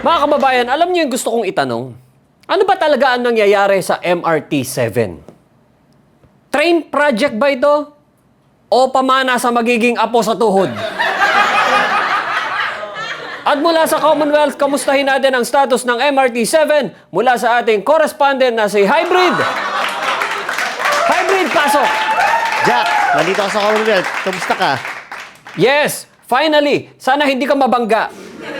Mga kababayan, alam niyo yung gusto kong itanong? Ano ba talaga ang nangyayari sa MRT-7? Train project ba ito? O pamana sa magiging apo sa tuhod? At mula sa Commonwealth, kamustahin natin ang status ng MRT-7 mula sa ating correspondent na si Hybrid. Hybrid, pasok! Jack, nandito ka sa Commonwealth. Kamusta ka? Yes, finally! Sana hindi ka mabangga.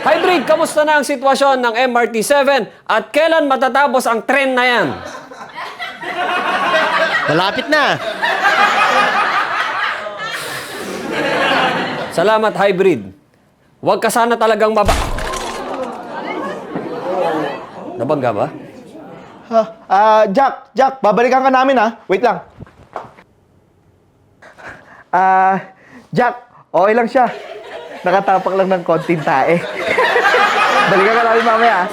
Hybrid, kamusta na ang sitwasyon ng MRT-7 at kailan matatapos ang tren na yan? Malapit na. Salamat, Hybrid. Huwag ka sana talagang Nabangga ba? Jack, babalikan ka namin ha. Wait lang. Jack, okay lang siya. Nakatapak lang ng konting tae. Balikan ka namin mamaya ha.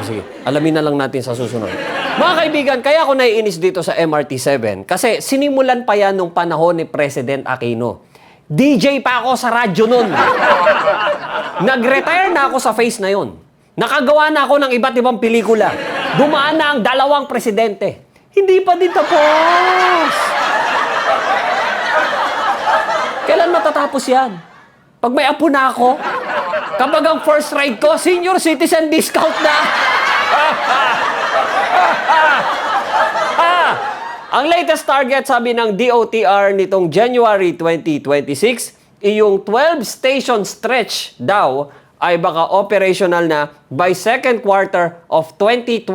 Sige, alamin na lang natin sa susunod. Mga kaibigan, kaya ako naiinis dito sa MRT-7 kasi sinimulan pa yan nung panahon ni President Aquino. DJ pa ako sa radyo nun. Nag-retire na ako sa face na yon. Nakagawa na ako ng iba't ibang pelikula. Dumaan na ang 2 presidente. Hindi pa din tapos. Kailan matatapos yan? Pag may apo na ako, kapag ang first ride ko, senior citizen discount na. Ang latest target, sabi ng DOTR nitong January 2026, yung 12-station stretch daw ay baka operational na by second quarter of 2027.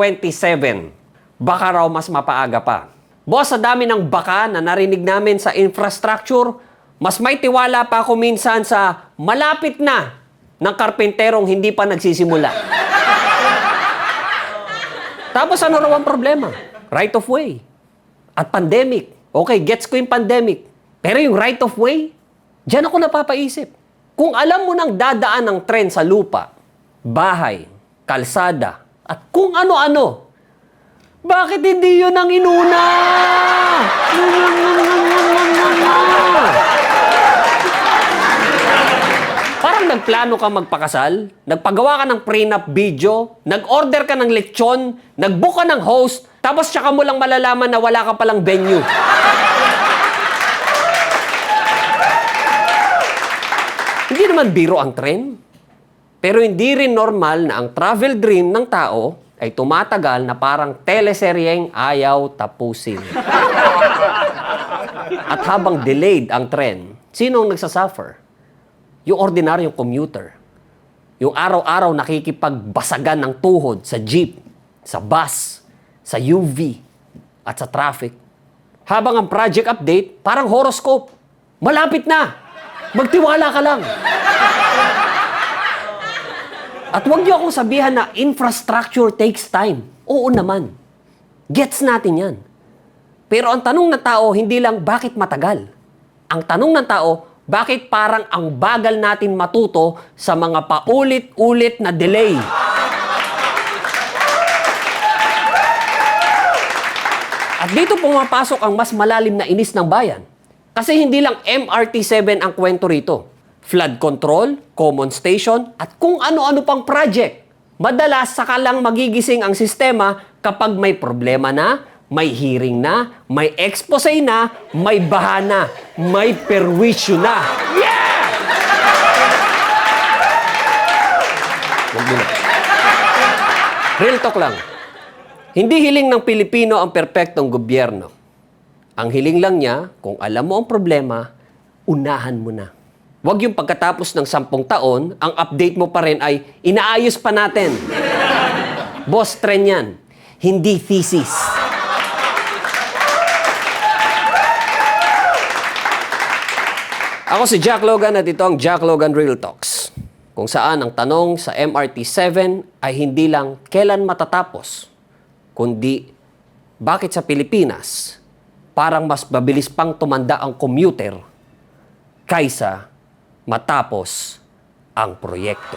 Baka raw mas mapaaga pa. Boss, sa dami ng baka na narinig namin sa infrastructure, mas may tiwala pa ako minsan sa malapit na ng karpenterong hindi pa nagsisimula. Tapos ano raw ang problema? Right of way. At pandemic. Okay, gets ko yung pandemic. Pero yung right of way, diyan ako napapaisip. Kung alam mo nang dadaan ng tren sa lupa, bahay, kalsada, at kung ano-ano, bakit hindi yun ang inuna? Parang nagplano ka magpakasal, nagpagawa ka ng prenup video, nag-order ka ng lechon, nag-book ka ng host, tapos tsaka mo lang malalaman na wala ka palang venue. Hindi naman biro ang tren. Pero hindi rin normal na ang travel dream ng tao ay tumatagal na parang teleseryeng ayaw tapusin. At habang delayed ang tren, sino ang nagsasuffer? Yung ordinaryong commuter. Yung araw-araw nakikipagbasagan ng tuhod sa jeep, sa bus, sa UV, at sa traffic. Habang ang project update, parang horoscope. Malapit na! Magtiwala ka lang! At huwag niyo akong sabihan na infrastructure takes time. Oo naman. Gets natin yan. Pero ang tanong ng tao, hindi lang bakit matagal. Ang tanong ng tao, bakit parang ang bagal natin matuto sa mga paulit-ulit na delay? At dito pumapasok ang mas malalim na inis ng bayan. Kasi hindi lang MRT-7 ang kwento rito. Flood control, common station, at kung ano-ano pang project. Madalas saka lang magigising ang sistema kapag may problema na, may hearing na, may expose na, may bahana, may perwisyo na. Yeah! Huwag mo na. Real talk lang. Hindi hiling ng Pilipino ang perpektong gobyerno. Ang hiling lang niya, kung alam mo ang problema, unahan mo na. Huwag yung pagkatapos ng 10 taon, ang update mo pa rin ay inaayos pa natin. Boss, trend yan. Hindi thesis. Ako si Jack Logan at ito ang Jack Logan Real Talks. Kung saan ang tanong sa MRT-7 ay hindi lang kailan matatapos, kundi bakit sa Pilipinas parang mas mabilis pang tumanda ang commuter kaysa matapos ang proyekto.